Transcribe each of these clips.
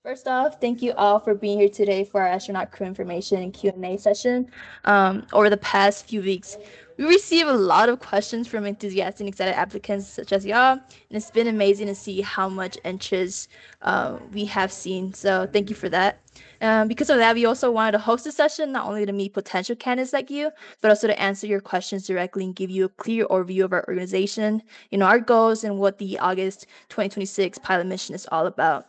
First off, thank you all for being here today for our astronaut crew information and Q&A session. Over the past few weeks, we received a lot of questions from enthusiastic and excited applicants such as y'all, and it's been amazing to see how much interest we have seen. So thank you for that. Because of that, we also wanted to host a session not only to meet potential candidates like you, but also to answer your questions directly and give you a clear overview of our organization, our goals, and what the August 2026 pilot mission is all about.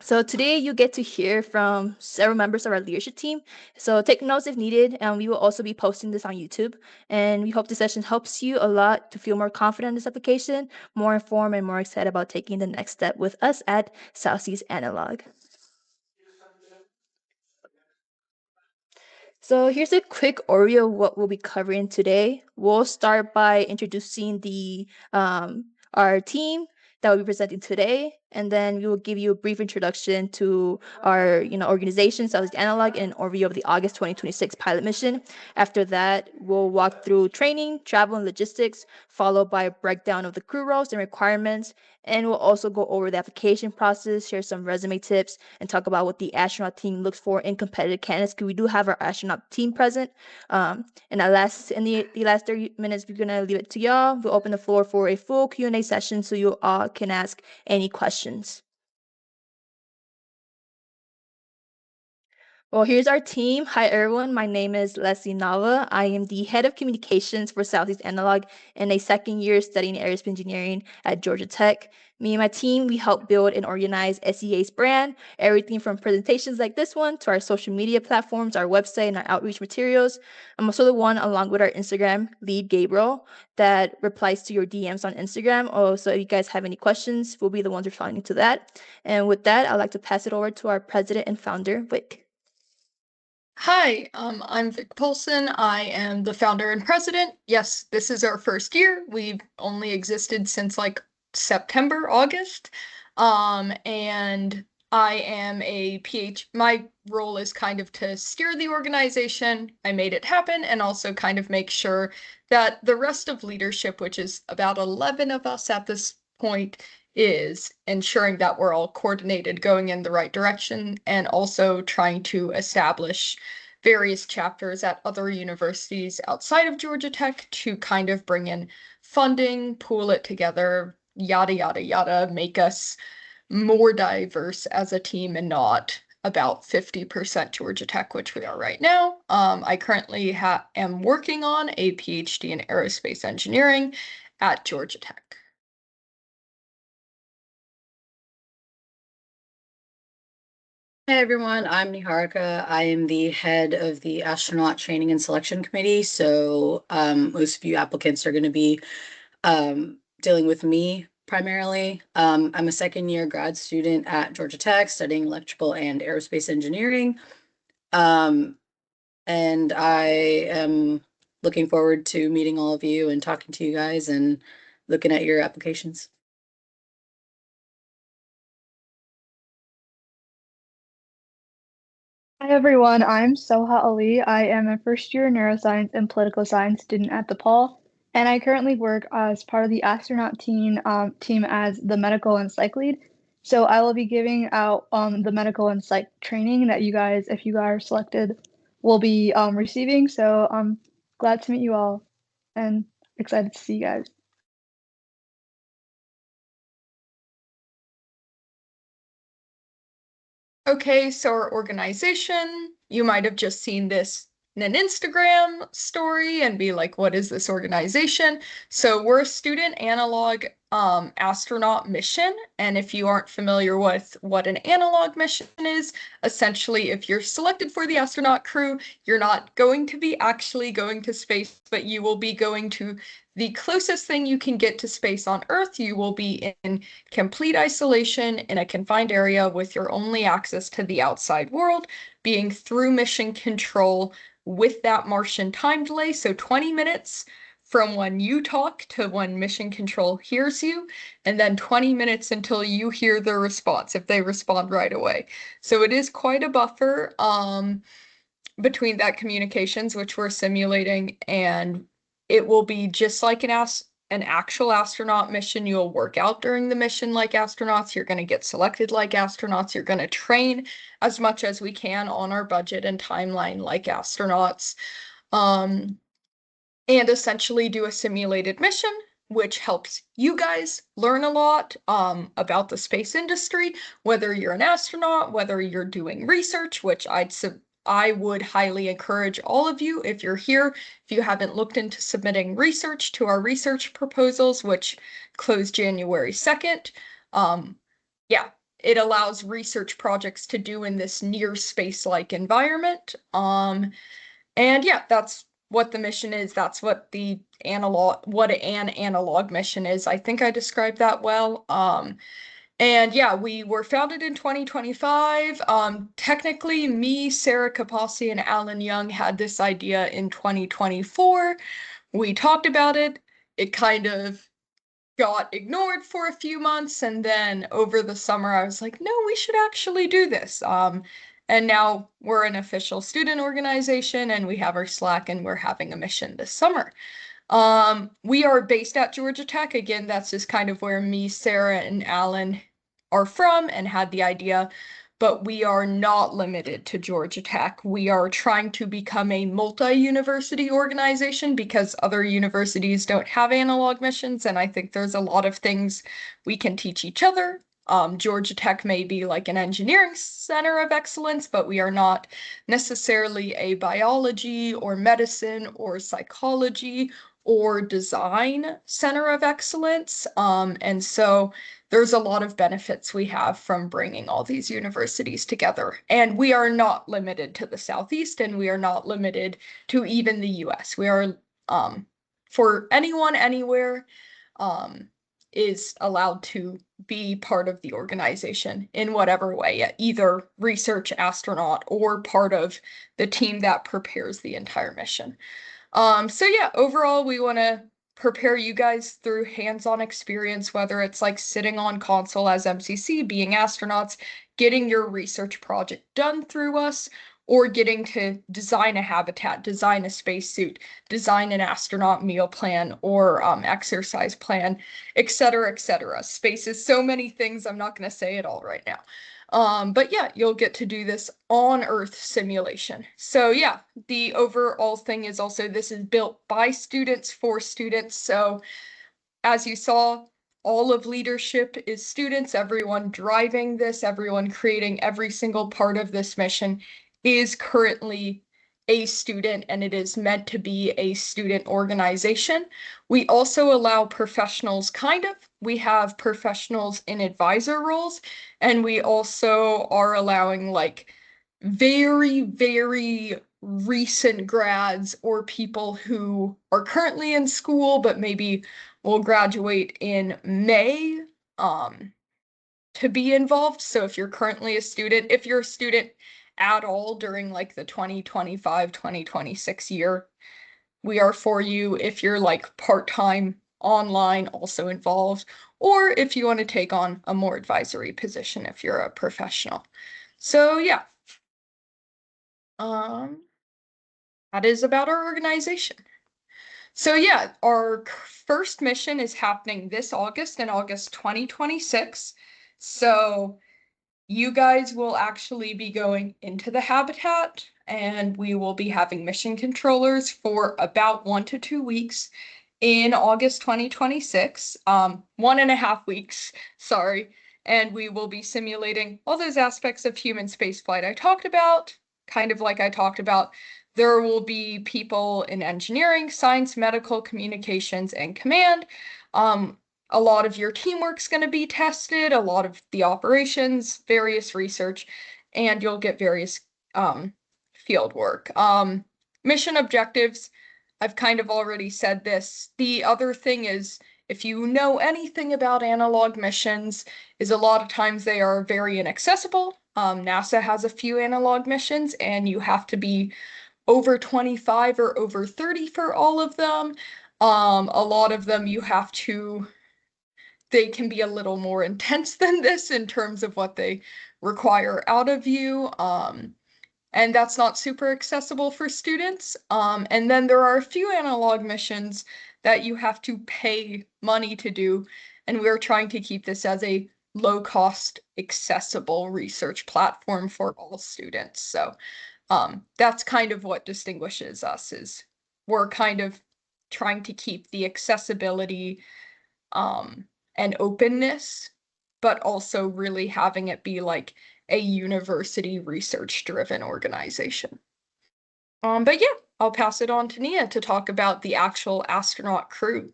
So today you get to hear from several members of our leadership team. So take notes if needed, and we will also be posting this on YouTube. And we hope this session helps you a lot to feel more confident in this application, more informed, and more excited about taking the next step with us at Southeast Analog. So here's a quick overview of what we'll be covering today. We'll start by introducing the our team that will be presenting today, and then we will give you a brief introduction to our organization, Southeast Analog, and an overview of the August 2026 pilot mission. After that, we'll walk through training, travel, and logistics, followed by a breakdown of the crew roles and requirements, and we'll also go over the application process, share some resume tips, and talk about what the astronaut team looks for in competitive candidates, because we do have our astronaut team present. In the last 30 minutes, we're gonna leave it to y'all. We'll open the floor for a full Q&A session so you all can ask any questions. Well, here's our team. Hi, everyone. My name is Leslie Nava. I am the head of communications for Southeast Analog and a second year studying aerospace engineering at Georgia Tech. Me and my team, we help build and organize SEA's brand, everything from presentations like this one to our social media platforms, our website, and our outreach materials. I'm also the one, along with our Instagram lead, Gabriel, that replies to your DMs on Instagram. Oh, so if you guys have any questions, we'll be the ones responding to that. And with that, I'd like to pass it over to our president and founder, Vic. Hi, I'm Vic Polson. I am the founder and president. Yes, this is our first year. We've only existed since like September, August. And I am a my role is kind of to steer the organization. I made it happen and also kind of make sure that the rest of leadership, which is about 11 of us at this point, is ensuring that we're all coordinated going in the right direction and also trying to establish various chapters at other universities outside of Georgia Tech to kind of bring in funding, pool it together, yada, yada, yada, make us more diverse as a team and not about 50% Georgia Tech, which we are right now. I currently am working on a PhD in aerospace engineering at Georgia Tech. Hey everyone, I'm Niharika. I am the head of the Astronaut Training and Selection Committee. So most of you applicants are going to be dealing with me primarily. I'm a second year grad student at Georgia Tech studying electrical and aerospace engineering. And I am looking forward to meeting all of you and talking to you guys and looking at your applications. Hi everyone, I'm Soha Ali. I am a first year neuroscience and political science student at DePaul, and I currently work as part of the astronaut team as the medical and psych lead. So I will be giving out the medical and psych training that you guys, if you are selected, will be receiving. So I'm glad to meet you all and excited to see you guys. Okay, so our organization, you might have just seen this in an Instagram story and be like, what is this organization? So we're a student analog astronaut mission. And if you aren't familiar with what an analog mission is, essentially, if you're selected for the astronaut crew, you're not going to be actually going to space, but you will be going to the closest thing you can get to space on Earth. You will be in complete isolation in a confined area with your only access to the outside world being through mission control with that Martian time delay. So 20 minutes from when you talk to when mission control hears you, and then 20 minutes until you hear their response, if they respond right away. So it is quite a buffer between that communications, which we're simulating, and it will be just like an actual astronaut mission. You'll work out during the mission like astronauts. You're going to get selected like astronauts. You're going to train as much as we can on our budget and timeline like astronauts. And essentially do a simulated mission, which helps you guys learn a lot about the space industry, whether you're an astronaut, whether you're doing research, which I would highly encourage all of you, if you're here, if you haven't looked into submitting research to our research proposals, which close January 2nd. Yeah, it allows research projects to do in this near space-like environment. And yeah, that's what the mission is. That's what an analog mission is. I think I described that well. And yeah, we were founded in 2025. Technically, me, Sarah Kapasi, and Alan Young had this idea in 2024. We talked about it. It kind of got ignored for a few months, and then over the summer, I was like, no, we should actually do this. And now we're an official student organization, and we have our Slack, and we're having a mission this summer. We are based at Georgia Tech. Again, that's just kind of where me, Sarah, and Alan are from and had the idea, but we are not limited to Georgia Tech. We are trying to become a multi-university organization because other universities don't have analog missions, and I think there's a lot of things we can teach each other. Georgia Tech may be like an engineering center of excellence, but we are not necessarily a biology or medicine or psychology or design center of excellence. And so there's a lot of benefits we have from bringing all these universities together. And we are not limited to the Southeast, and we are not limited to even the US. We are, for anyone, anywhere, is allowed to be part of the organization in whatever way, either research astronaut or part of the team that prepares the entire mission. So yeah, overall, we want to prepare you guys through hands-on experience, whether it's like sitting on console as MCC, being astronauts, getting your research project done through us, or getting to design a habitat, design a spacesuit, design an astronaut meal plan or exercise plan, etc., etc. Space is so many things, I'm not going to say it all right now. But yeah, you'll get to do this on Earth simulation. So yeah, the overall thing is also this is built by students for students. So as you saw, all of leadership is students, everyone driving this, everyone creating every single part of this mission is currently a student, and it is meant to be a student organization. We also allow professionals, we have professionals in advisor roles, and we also are allowing like very, very recent grads or people who are currently in school but maybe will graduate in May to be involved. So if you're currently a student, if you're a student at all during like the 2025-2026 year, we are for you. If you're like part-time online, also involved, or if you want to take on a more advisory position if you're a professional. So yeah, that is about our organization. So yeah, our first mission is happening this August, in August 2026. So you guys will actually be going into the habitat, and we will be having mission controllers for about 1 to 2 weeks in August 2026, 1.5 weeks, sorry. And we will be simulating all those aspects of human spaceflight I talked about, kind of like I talked about. There will be people in engineering, science, medical, communications, and command. A lot of your teamwork's going to be tested, a lot of the operations, various research, and you'll get various field work. Mission objectives, I've kind of already said this. The other thing is, if you know anything about analog missions, is a lot of times they are very inaccessible. NASA has a few analog missions, and you have to be over 25 or over 30 for all of them. A lot of them they can be a little more intense than this in terms of what they require out of you. And that's not super accessible for students. And then there are a few analog missions that you have to pay money to do. And we're trying to keep this as a low-cost, accessible research platform for all students. So that's kind of what distinguishes us, is we're kind of trying to keep the accessibility and openness, but also really having it be like a university research-driven organization. But yeah, I'll pass it on to Nia to talk about the actual astronaut crew.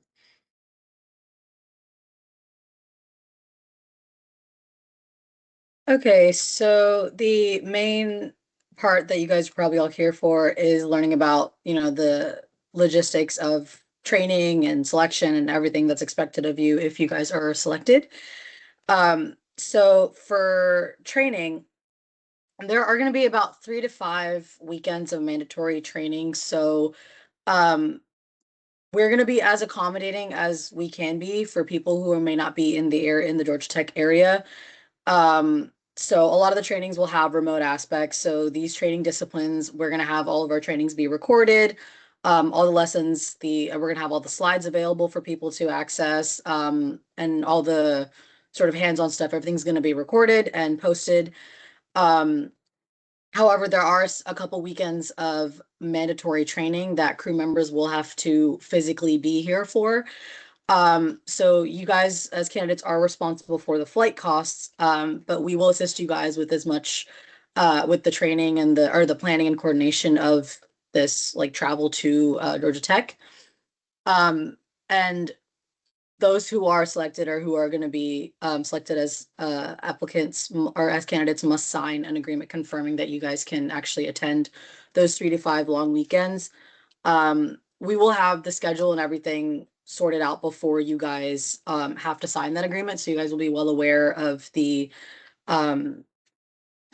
Okay, so the main part that you guys are probably all here for is learning about, the logistics of training and selection and everything that's expected of you if you guys are selected. So for training, there are going to be about 3 to 5 weekends of mandatory training. So we're going to be as accommodating as we can be for people who may not be in the Georgia Tech area. So a lot of the trainings will have remote aspects. So these training disciplines, we're going to have all of our trainings be recorded. All the lessons, we're going to have all the slides available for people to access, and all the sort of hands-on stuff. Everything's going to be recorded and posted. However, there are a couple weekends of mandatory training that crew members will have to physically be here for. So you guys as candidates are responsible for the flight costs, but we will assist you guys with as much with the training and the planning and coordination of this, like, travel to Georgia Tech. And those who are selected or who are going to be selected as applicants or as candidates must sign an agreement confirming that you guys can actually attend those 3 to 5 long weekends. We will have the schedule and everything sorted out before you guys have to sign that agreement. So you guys will be well aware of the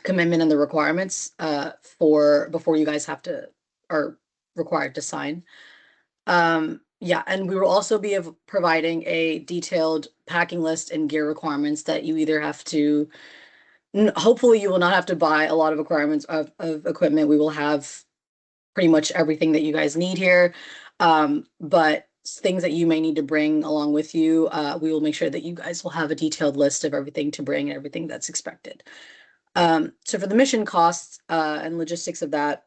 commitment and the requirements before you guys are required to sign. Yeah, and we will also be providing a detailed packing list and gear requirements that you either have to, hopefully you will not have to buy a lot of requirements of equipment. We will have pretty much everything that you guys need here. But things that you may need to bring along with you, we will make sure that you guys will have a detailed list of everything to bring and everything that's expected. So for the mission costs and logistics of that,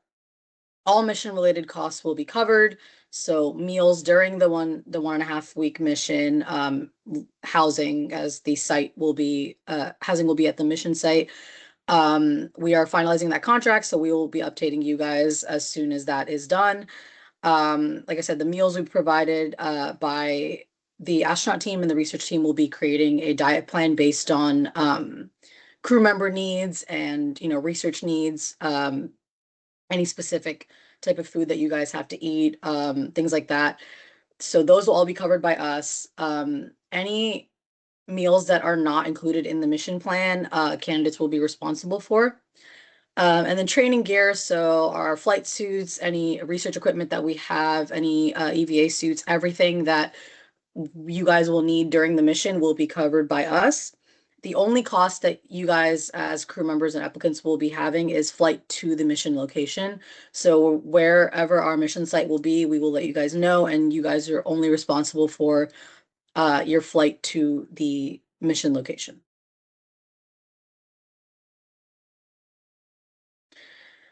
all mission related costs will be covered. So meals during the 1.5 week mission, housing, as the site will be, housing will be at the mission site. We are finalizing that contract, so we will be updating you guys as soon as that is done. Like I said, the meals we provided by the astronaut team and the research team will be creating a diet plan based on crew member needs and research needs, any specific type of food that you guys have to eat, things like that. So those will all be covered by us. Any meals that are not included in the mission plan, candidates will be responsible for. And then training gear, so our flight suits, any research equipment that we have, any EVA suits, everything that you guys will need during the mission will be covered by us. The only cost that you guys as crew members and applicants will be having is flight to the mission location. So wherever our mission site will be, we will let you guys know, and you guys are only responsible for your flight to the mission location.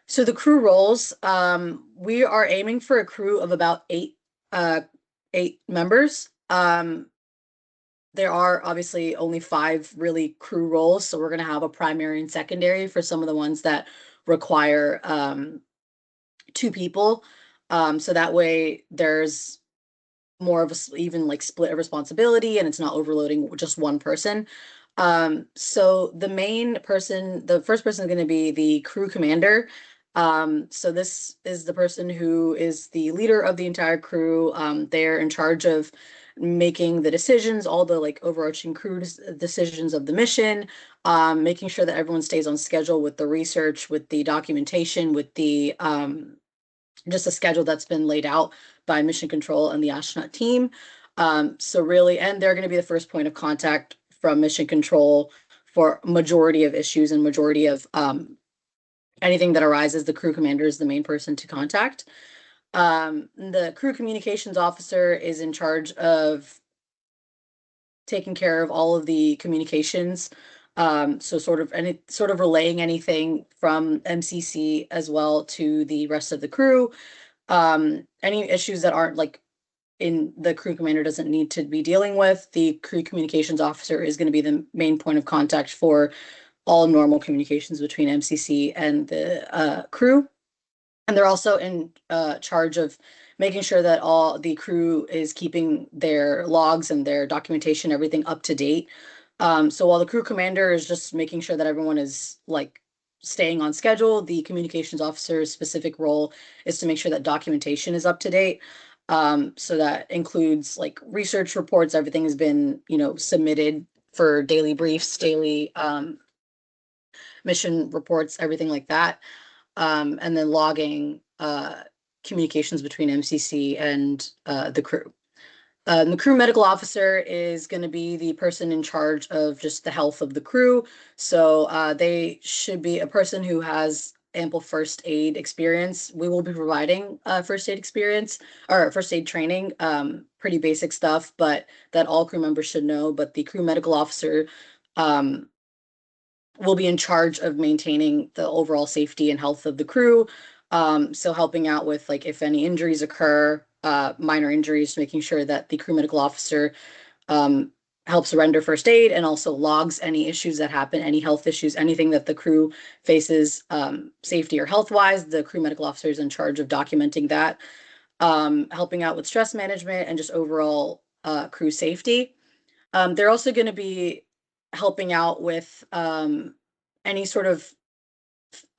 So the crew roles, we are aiming for a crew of about 8 members. There are obviously only 5 really crew roles, so we're going to have a primary and secondary for some of the ones that require 2 people. So that way there's more of a even like split of responsibility, and it's not overloading just one person. So the first person is going to be the crew commander. So this is the person who is the leader of the entire crew. They're in charge of making the decisions, all the like overarching crew decisions of the mission, making sure that everyone stays on schedule with the research, with the documentation, with the just a schedule that's been laid out by mission control and the astronaut team. So really, and they're going to be the first point of contact from mission control for majority of issues and majority of anything that arises. The crew commander is the main person to contact. The crew communications officer is in charge of taking care of all of the communications. So sort of relaying anything from MCC as well to the rest of the crew. Any issues that aren't like in the crew commander doesn't need to be dealing with, the crew communications officer is going to be the main point of contact for all normal communications between MCC and the crew. And they're also in charge of making sure that all the crew is keeping their logs and their documentation, everything up to date. So while the crew commander is just making sure that everyone is like staying on schedule, the communications officer's specific role is to make sure that documentation is up to date. So that includes like research reports, everything has been, submitted for daily briefs, daily mission reports, everything like that. And then logging communications between MCC and the crew. The crew medical officer is going to be the person in charge of just the health of the crew. So they should be a person who has ample first aid experience. We will be providing first aid experience or first aid training, pretty basic stuff, but that all crew members should know. But the crew medical officer will be in charge of maintaining the overall safety and health of the crew. So helping out with like if any injuries occur, minor injuries, making sure that the crew medical officer helps render first aid and also logs any issues that happen, any health issues, anything that the crew faces, safety or health wise. The crew medical officer is in charge of documenting that, helping out with stress management and just overall crew safety. They're also going to be helping out with any sort of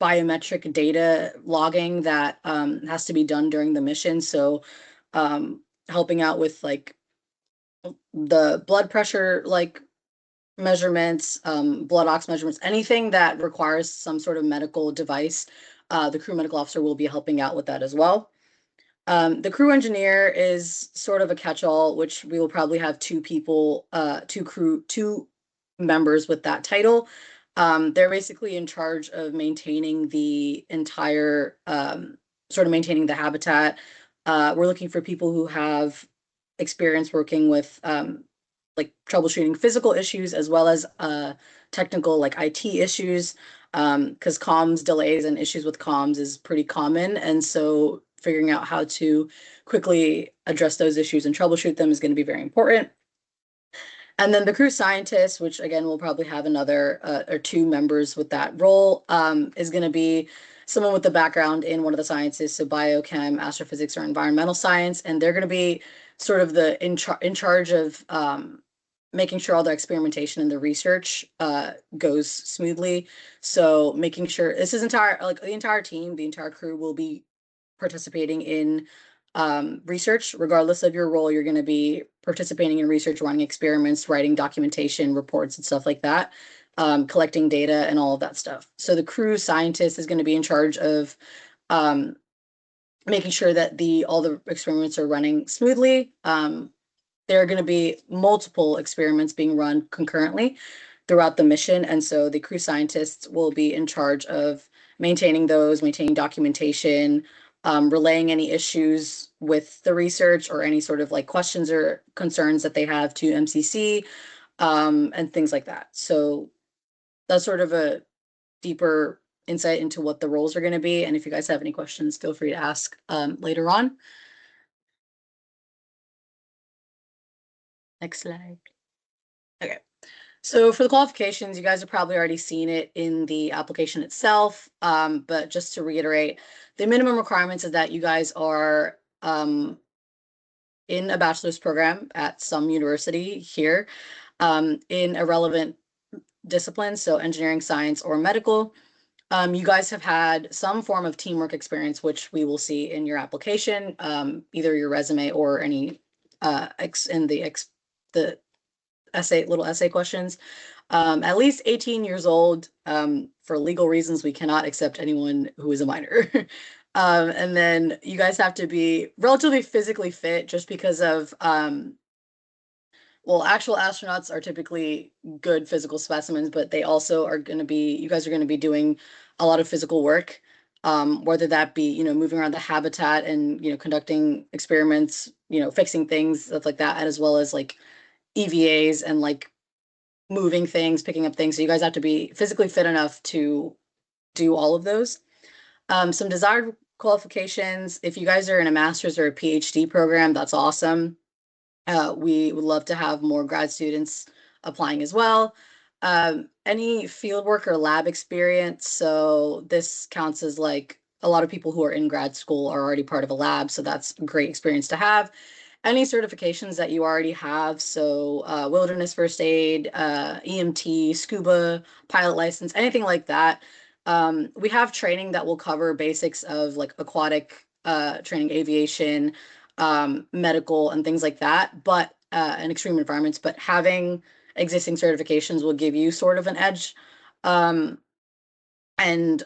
biometric data logging that has to be done during the mission. So helping out with like the blood pressure like measurements, blood ox measurements, anything that requires some sort of medical device. The crew medical officer will be helping out with that as well. The crew engineer is sort of a catch-all, which we will probably have two members with that title. They're basically in charge of maintaining the entire, sort of maintaining the habitat. We're looking for people who have experience working with like troubleshooting physical issues as well as technical like IT issues, because comms delays and issues with comms is pretty common. And so figuring out how to quickly address those issues and troubleshoot them is going to be very important. And then the crew scientist, which again, we'll probably have another or two members with that role, is going to be someone with the background in one of the sciences, so biochem, astrophysics, or environmental science. And they're going to be sort of the in charge of making sure all the experimentation and the research goes smoothly. So making sure this is the entire team, the entire crew will be participating in research. Regardless of your role, you're going to be participating in research, running experiments, writing documentation, reports, and stuff like that, collecting data and all of that stuff. So the crew scientist is going to be in charge of making sure that all the experiments are running smoothly. There are going to be multiple experiments being run concurrently throughout the mission. And so the crew scientists will be in charge of maintaining documentation, relaying any issues with the research or any sort of like questions or concerns that they have to MCC, and things like that. So that's sort of a deeper insight into what the roles are going to be. And if you guys have any questions, feel free to ask later on. Next slide. Okay. So for the qualifications, you guys have probably already seen it in the application itself. But just to reiterate, the minimum requirements is that you guys are in a bachelor's program at some university here, in a relevant discipline, so engineering, science, or medical. You guys have had some form of teamwork experience, which we will see in your application, either your resume or any the little essay questions. At least 18 years old. For legal reasons, we cannot accept anyone who is a minor. And then you guys have to be relatively physically fit just because of, well, actual astronauts are typically good physical specimens, but they also are going to be, you guys are going to be doing a lot of physical work. whether that be, moving around the habitat and, conducting experiments, fixing things, stuff like that, as well as like EVAs and like moving things, picking up things. So you guys have to be physically fit enough to do all of those. Some desired qualifications. If you guys are in a master's or a PhD program, that's awesome. We would love to have more grad students applying as well. Any fieldwork or lab experience. So this counts as like a lot of people who are in grad school are already part of a lab. So that's a great experience to have. Any certifications that you already have. So wilderness first aid, EMT, scuba, pilot license, anything like that. We have training that will cover basics of like aquatic training, aviation, medical and things like that, but in extreme environments, but having existing certifications will give you sort of an edge and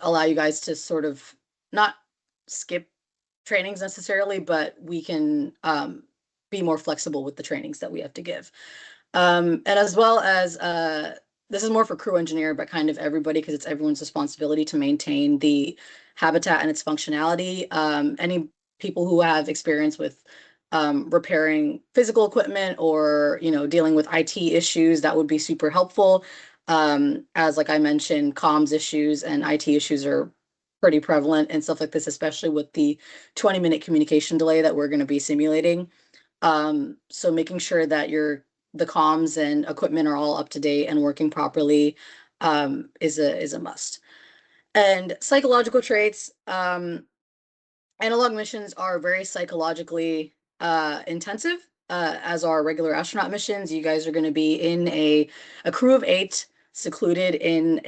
allow you guys to sort of not skip trainings necessarily, but we can be more flexible with the trainings that we have to give. And as well as this is more for crew engineer, but kind of everybody, because it's everyone's responsibility to maintain the habitat and its functionality. Any people who have experience with repairing physical equipment or, dealing with IT issues, that would be super helpful. As like I mentioned, comms issues and IT issues are pretty prevalent and stuff like this, especially with the 20-minute communication delay that we're going to be simulating. So making sure that the comms and equipment are all up to date and working properly is a must. And psychological traits, analog missions are very psychologically intensive, as are regular astronaut missions. You guys are going to be in a crew of 8, secluded in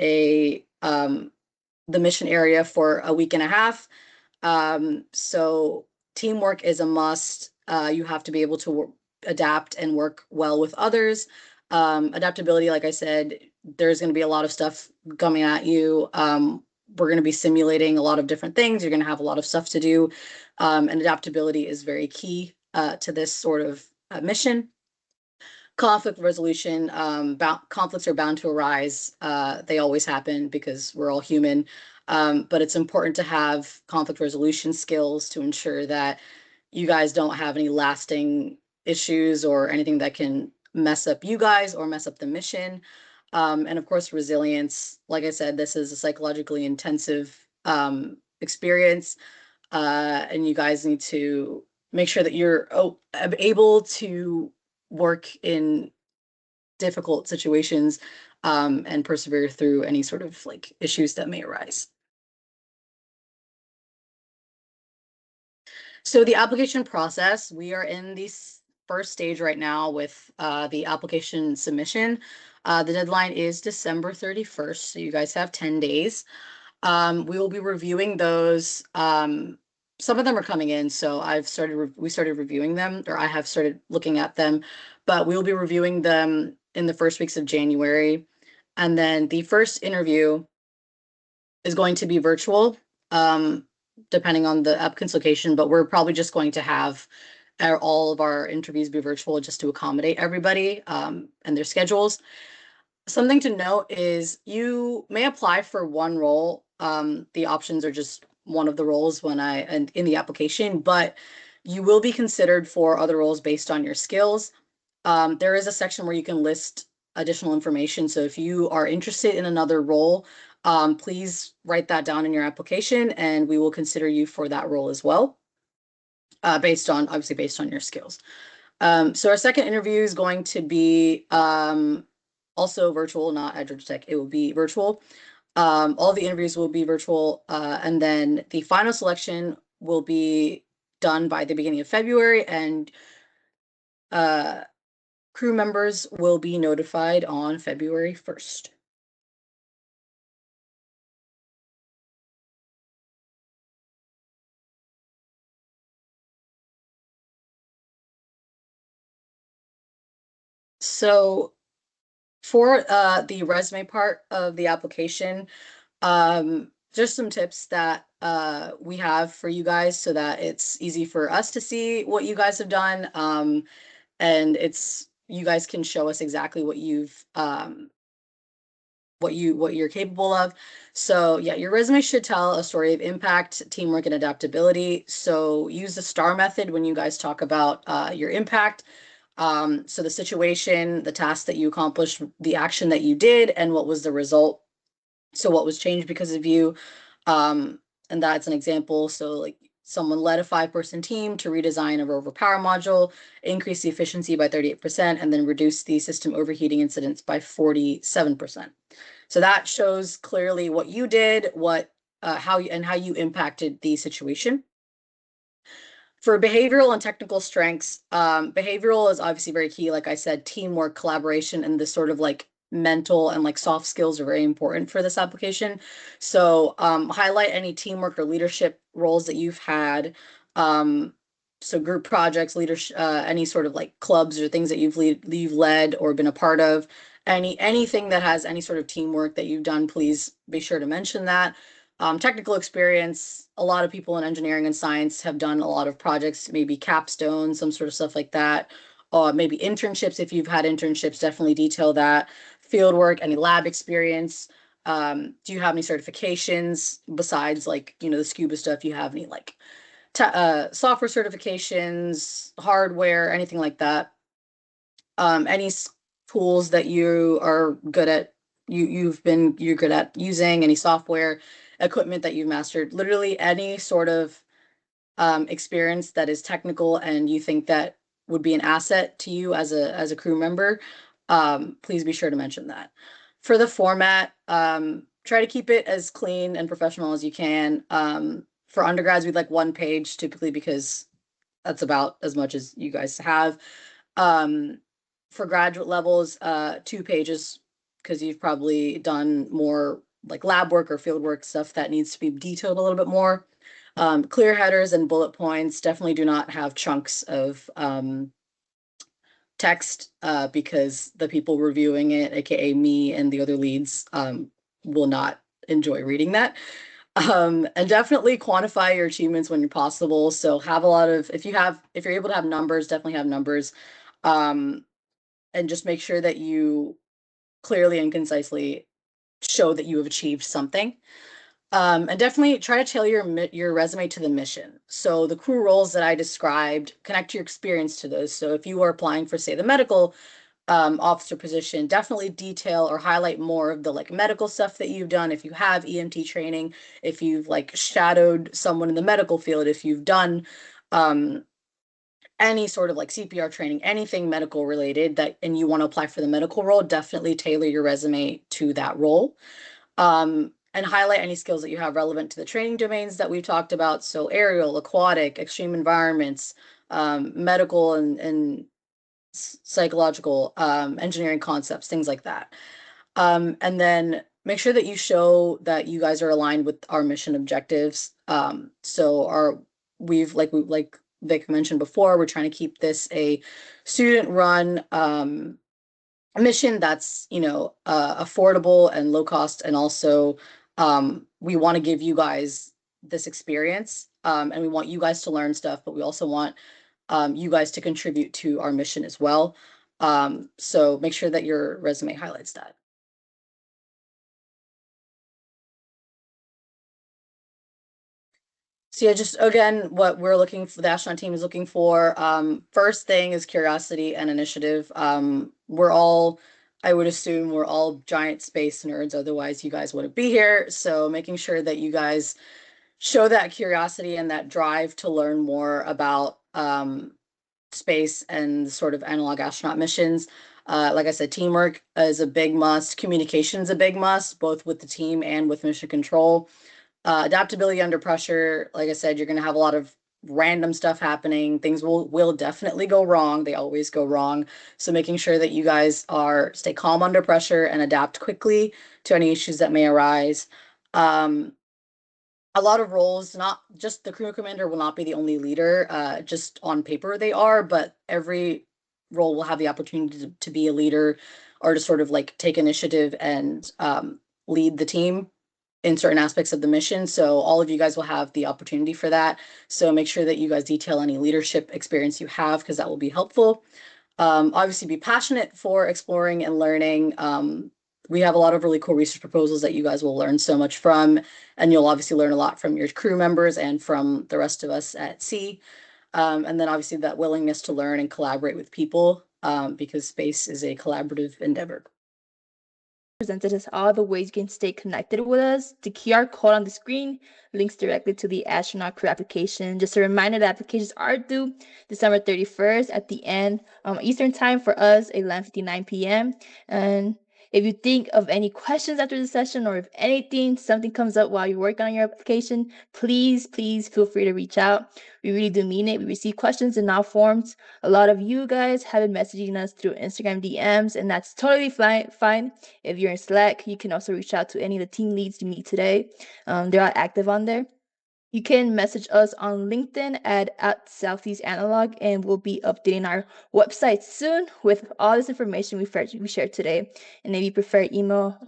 the mission area for a week and a half. So teamwork is a must. You have to be able to adapt and work well with others. Adaptability, like I said, there's going to be a lot of stuff coming at you. We're going to be simulating a lot of different things. You're going to have a lot of stuff to do. And adaptability is very key to this sort of mission. Conflict resolution, conflicts are bound to arise. They always happen because we're all human. But it's important to have conflict resolution skills to ensure that you guys don't have any lasting issues or anything that can mess up you guys or mess up the mission. And of course, resilience. Like I said, this is a psychologically intensive experience. And you guys need to make sure that you're able to work in difficult situations and persevere through any sort of like issues that may arise. So the application process, we are in the first stage right now with the application submission. The deadline is December 31st, so you guys have 10 days. We will be reviewing those. Some of them are coming in, so we started reviewing them, or I have started looking at them, but we will be reviewing them in the first weeks of January. And then the first interview is going to be virtual, depending on the applicant's location, but we're probably just going to have all of our interviews be virtual just to accommodate everybody and their schedules. Something to note is you may apply for one role. The options are just one of the roles in the application, but you will be considered for other roles based on your skills. There is a section where you can list additional information. So if you are interested in another role, please write that down in your application and we will consider you for that role as well, obviously based on your skills. So our second interview is going to be also virtual, not at Georgia Tech. It will be virtual. All the interviews will be virtual. And then the final selection will be done by the beginning of February, and crew members will be notified on February 1st. So for the resume part of the application, just some tips that we have for you guys so that it's easy for us to see what you guys have done. And you guys can show us exactly what you've what you're capable of. So yeah, your resume should tell a story of impact, teamwork, and adaptability. So use the STAR method when you guys talk about your impact. So the situation, the task that you accomplished, the action that you did, and what was the result. So what was changed because of you. And that's an example. So like someone led a 5-person team to redesign a rover power module, increase the efficiency by 38%, and then reduce the system overheating incidents by 47%. So that shows clearly what you did, how you impacted the situation. For behavioral and technical strengths, behavioral is obviously very key. Like I said, teamwork, collaboration, and this sort of like mental and like soft skills are very important for this application. So highlight any teamwork or leadership roles that you've had. So group projects, leadership, any sort of like clubs or things that you've led or been a part of. Anything that has any sort of teamwork that you've done, please be sure to mention that. Technical experience, a lot of people in engineering and science have done a lot of projects, maybe capstone, some sort of stuff like that. Maybe internships, if you've had internships, definitely detail that. Field work, any lab experience. Do you have any certifications besides like, the scuba stuff? You have any like software certifications, hardware, anything like that? Any tools that you are good at, you're good at using, any software, equipment that you've mastered, literally any sort of experience that is technical and you think that would be an asset to you as a crew member, please be sure to mention that. For the format, try to keep it as clean and professional as you can. For undergrads, we'd like 1 page typically because that's about as much as you guys have. For graduate levels, 2 pages because you've probably done more like lab work or field work stuff that needs to be detailed a little bit more. Clear headers and bullet points. Definitely do not have chunks of text because the people reviewing it, aka me and the other leads, will not enjoy reading that. And definitely quantify your achievements when possible. So have a lot of, if you're able to have numbers, definitely have numbers. And just make sure that you clearly and concisely show that you have achieved something. And definitely try to tailor your resume to the mission. So the crew roles that I described, connect your experience to those. So if you are applying for, say, the medical officer position, definitely detail or highlight more of the like medical stuff that you've done. If you have EMT training, if you've like shadowed someone in the medical field, if you've done any sort of like CPR training, anything medical related and you want to apply for the medical role, definitely tailor your resume to that role. And highlight any skills that you have relevant to the training domains that we've talked about. So aerial, aquatic, extreme environments, medical and psychological, engineering concepts, things like that. And then make sure that you show that you guys are aligned with our mission objectives. So like Vic mentioned before, we're trying to keep this a student-run mission that's affordable and low cost, and also we want to give you guys this experience, and we want you guys to learn stuff, but we also want you guys to contribute to our mission as well. So make sure that your resume highlights that. So yeah, just again, what we're looking for, the astronaut team is looking for. First thing is curiosity and initiative. I would assume we're all giant space nerds, otherwise you guys wouldn't be here. So making sure that you guys show that curiosity and that drive to learn more about space and sort of analog astronaut missions. Like I said, teamwork is a big must. Communication is a big must, both with the team and with mission control. Adaptability under pressure, like I said, you're going to have a lot of random stuff happening. Things will definitely go wrong. They always go wrong. So making sure that you guys stay calm under pressure and adapt quickly to any issues that may arise. A lot of roles, not just the crew commander will not be the only leader, just on paper they are, but every role will have the opportunity to be a leader or to sort of like take initiative and lead the team in certain aspects of the mission. So all of you guys will have the opportunity for that. So make sure that you guys detail any leadership experience you have, because that will be helpful. Obviously be passionate for exploring and learning. we have a lot of really cool research proposals that you guys will learn so much from, and you'll obviously learn a lot from your crew members and from the rest of us at sea. And then obviously that willingness to learn and collaborate with people, because space is a collaborative endeavor. Presented us all the ways you can stay connected with us. The QR code on the screen links directly to the astronaut crew application. Just a reminder that applications are due December 31st at the end Eastern time for us, 11:59 p.m. And if you think of any questions after the session, or if something comes up while you're working on your application, please feel free to reach out. We really do mean it. We receive questions in all forms. A lot of you guys have been messaging us through Instagram DMs, and that's totally fine. If you're in Slack, you can also reach out to any of the team leads you meet today. They're all active on there. You can message us on LinkedIn at Southeast Analog, and we'll be updating our website soon with all this information we shared today. And if you prefer email,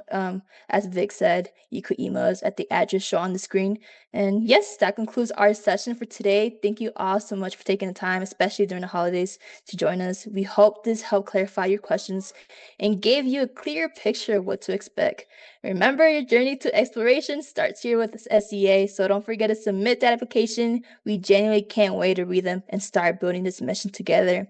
as Vic said, you could email us at the address shown on the screen. And yes, that concludes our session for today. Thank you all so much for taking the time, especially during the holidays, to join us. We hope this helped clarify your questions and gave you a clear picture of what to expect. Remember, your journey to exploration starts here with SEA, so don't forget to submit that application. We genuinely can't wait to read them and start building this mission together.